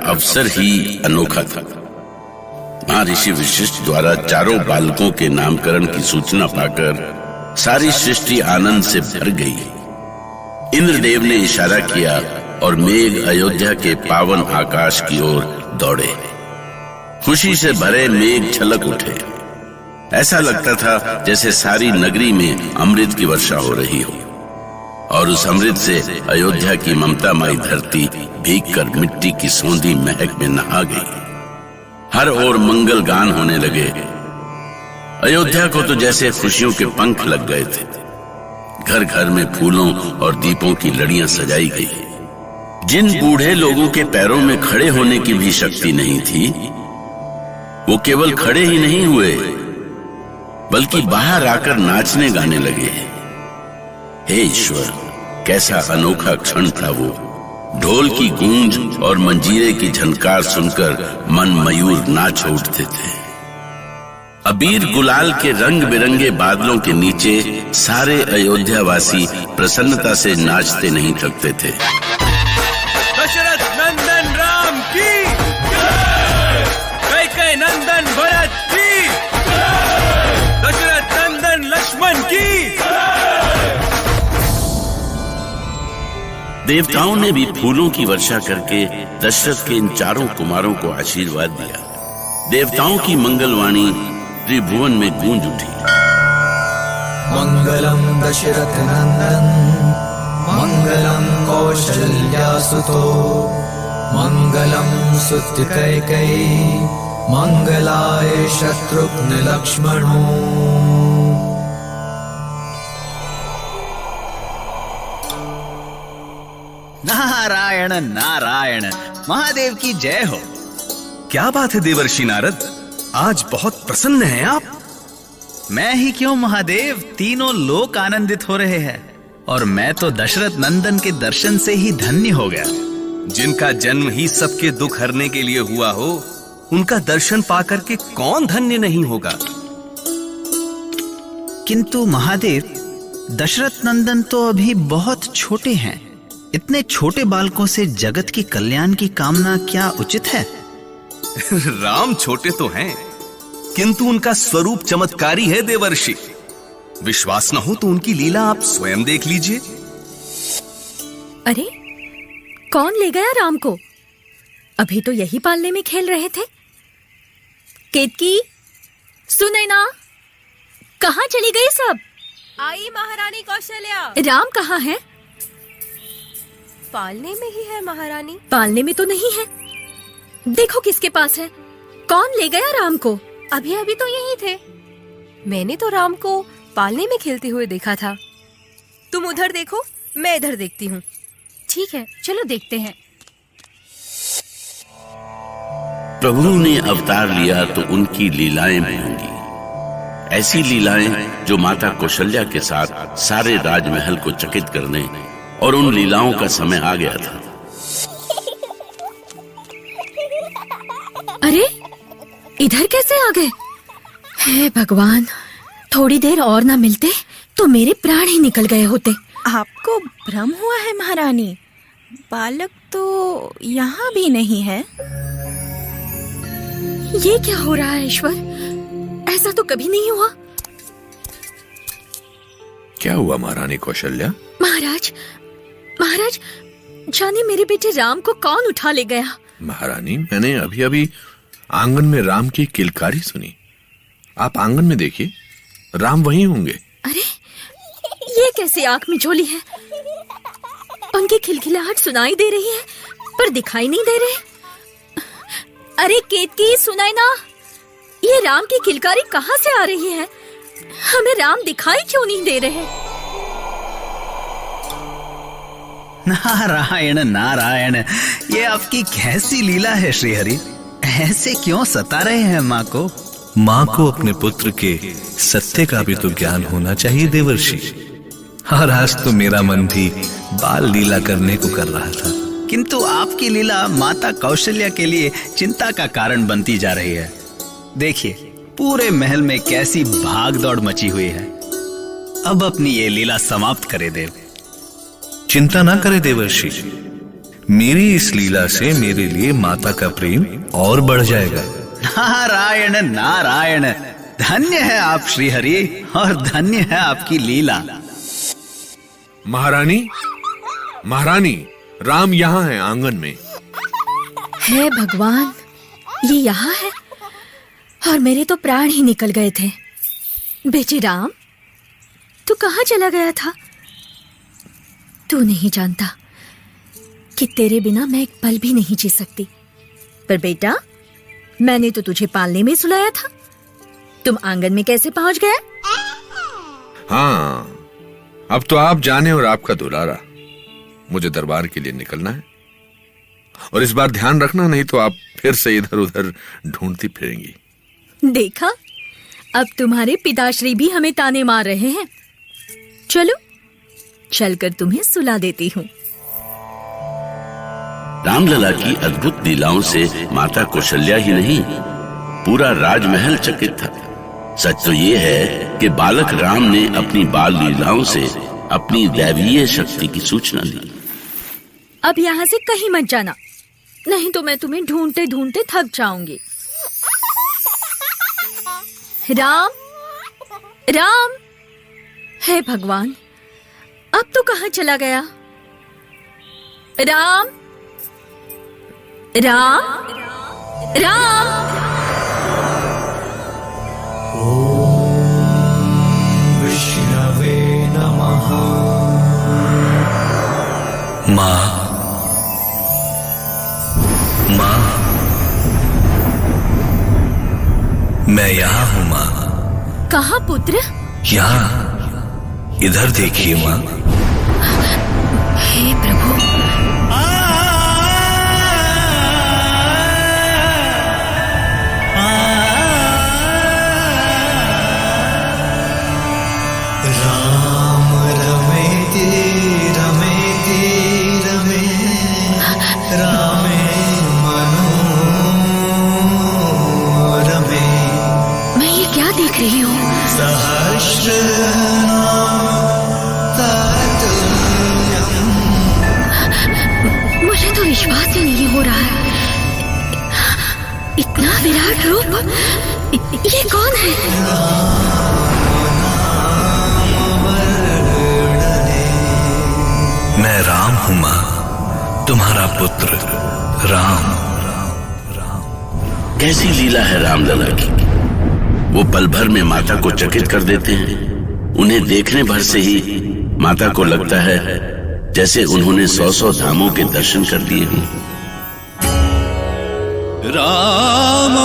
अवसर ही अनोखा था। महर्षि वशिष्ठ द्वारा चारों बालकों के नामकरण की सूचना पाकर सारी सृष्टि आनंद से भर गई। इंद्रदेव ने इशारा किया और मेघ अयोध्या के पावन आकाश की ओर दौड़े। खुशी से भरे मेघ छलक उठे। ऐसा लगता था जैसे सारी नगरी में अमृत की वर्षा हो रही हो, और उस अमृत से अयोध्या की ममतामयी धरती भीगकर मिट्टी की सौंधी महक में नहा गई। हर ओर मंगल गान होने लगे। अयोध्या को तो जैसे खुशियों के पंख लग गए थे। घर घर में फूलों और दीपों की लड़ियां सजाई गई। जिन बूढ़े लोगों के पैरों में खड़े होने की भी शक्ति नहीं थी, वो केवल खड़े ही नहीं हुए बल्कि बाहर आकर नाचने गाने लगे। हे ईश्वर, कैसा अनोखा क्षण था वो। ढोल की गूंज और मंजीरे की झनकार सुनकर मन मयूर नाच उठते थे। अबीर गुलाल के रंग बिरंगे बादलों के नीचे सारे अयोध्यावासी प्रसन्नता से नाचते नहीं थकते थे। दशरथ नंदन राम की जय, कैकेयी नंदन भरत की जय, दशरथ नंदन लक्ष्मण की जय। देवताओं ने भी फूलों की वर्षा करके दशरथ के इन चारों कुमारों को आशीर्वाद दिया। देवताओं की मंगलवाणी त्रिभुवन में गूंज उठी। मंगलम दशरथ नंदन, मंगलम कौशल्यासुतो, मंगलम सुत कैकेयी, मंगलाय शत्रुघ्न लक्ष्मणो। नारायण नारायण, महादेव की जय हो। क्या बात है देवर्षि नारद, आज बहुत प्रसन्न हैं आप। मैं ही क्यों महादेव, तीनों लोक आनंदित हो रहे हैं, और मैं तो दशरथ नंदन के दर्शन से ही धन्य हो गया। जिनका जन्म ही सबके दुख हरने के लिए हुआ हो, उनका दर्शन पाकर के कौन धन्य नहीं होगा। किंतु महादेव, दशरथ नंदन तो अभी बहुत छोटे हैं। इतने छोटे बालकों से जगत की कल्याण की कामना क्या उचित है? राम छोटे तो हैं, किंतु उनका स्वरूप चमत्कारी है देवर्षि। विश्वास न हो तो उनकी लीला आप स्वयं देख लीजिए। अरे, कौन ले गया राम को? अभी तो यही पालने में खेल रहे थे। केतकी, सुनैना, कहाँ चली गई सब? आई महारानी कौशल्या। राम कहाँ है? पालने में ही है महारानी। पालने में तो नहीं है। देखो किसके पास है। कौन ले गया राम को? अभी अभी तो यही थे। मैंने तो राम को पालने में खेलते हुए देखा था। तुम उधर देखो, मैं इधर देखती हूँ। ठीक है, चलो देखते हैं। प्रभु ने अवतार लिया तो उनकी लीलाएं भी होंगी। ऐसी लीलाएं जो माता कौशल्या के साथ सारे राजमहल को चकित करने, और उन लीलाओं का समय आ गया था। अरे, इधर कैसे आ गए? हे भगवान, थोड़ी देर और ना मिलते तो मेरे प्राण ही निकल गए होते। आपको भ्रम हुआ है महारानी, बालक तो यहाँ भी नहीं है। ये क्या हो रहा है ईश्वर? ऐसा तो कभी नहीं हुआ। क्या हुआ महारानी कौशल्या? महाराज, महाराज, जाने मेरे बेटे राम को कौन उठा ले गया? महारानी, मैंने अभी अभी आंगन में राम की किलकारी सुनी। आप आंगन में देखिए, राम वहीं होंगे। अरे, ये कैसे आंख में झोली है? उनकी खिलखिलाहट सुनाई दे रही है पर दिखाई नहीं दे रहे। अरे केतकी, सुनाई ना, ये राम की किलकारी कहाँ से आ रही है? हमें राम दिखाई क्यों नहीं दे रहे? नारायण नारायण, ये आपकी कैसी लीला है श्रीहरि? ऐसे क्यों सता रहे हैं माँ को? माँ को अपने पुत्र के सत्य का भी तो ज्ञान होना चाहिए देवर्षि। और आज तो मेरा मन भी बाल लीला करने को कर रहा था। किंतु आपकी लीला माता कौशल्या के लिए चिंता का कारण बनती जा रही है। देखिए, पूरे महल में कैसी भाग दौड़ मची हुई है। अब अपनी ये लीला समाप्त करे देव। चिंता ना करे देवर्षि, मेरी इस लीला से मेरे लिए माता का प्रेम और बढ़ जाएगा। नारायण नारायण, धन्य है आप श्रीहरि और धन्य है आपकी लीला। महारानी, महारानी, राम यहाँ है आंगन में। हे भगवान, ये यहाँ है और मेरे तो प्राण ही निकल गए थे। बेटे राम, तू कहाँ चला गया था? तू नहीं जानता कि तेरे बिना मैं एक पल भी नहीं जी सकती। पर बेटा, मैंने तो तुझे पालने में सुलाया था, तुम आंगन में कैसे पहुंच गए? हाँ, अब तो आप जाने और आपका दुलारा। मुझे दरबार के लिए निकलना है और इस बार ध्यान रखना, नहीं तो आप फिर से इधर उधर ढूंढती फिरेंगी। देखा, अब तुम्हारे पिताश्री भी हमें ताने मार रहे हैं। चलो, चलकर तुम्हें सुला देती हूँ। रामलला की अद्भुत लीलाओं से माता कौशल्या ही नहीं, पूरा राजमहल चकित था। सच तो ये है कि बालक राम ने अपनी बाल लीलाओं से अपनी दैवीय शक्ति की सूचना दी। अब यहाँ से कहीं मत जाना, नहीं तो मैं तुम्हें ढूंढते ढूंढते थक जाऊंगी। राम, राम, हे भगवान, अब तो कहाँ चला गया? राम, राम, राम। विष्णवे नमः। माँ, माँ, मैं यहाँ हूँ माँ। कहाँ पुत्र? यहाँ, इधर देखिए माँ। हे प्रभु, राम रमेति रमेति रमे, रामे मनोरमे। मैं ये क्या देख रही हूँ? सहस्रनाम तत्तुल्यम्। मुझे तो विश्वास ही नहीं हो रहा है। इतना विराट रूप, ये कौन है? मैं राम हूँ माँ, तुम्हारा पुत्र राम। कैसी लीला है रामलला की। वो पल भर में माता को चकित कर देते हैं। उन्हें देखने भर से ही माता को लगता है जैसे उन्होंने 100 धामों के दर्शन कर लिए हों। राम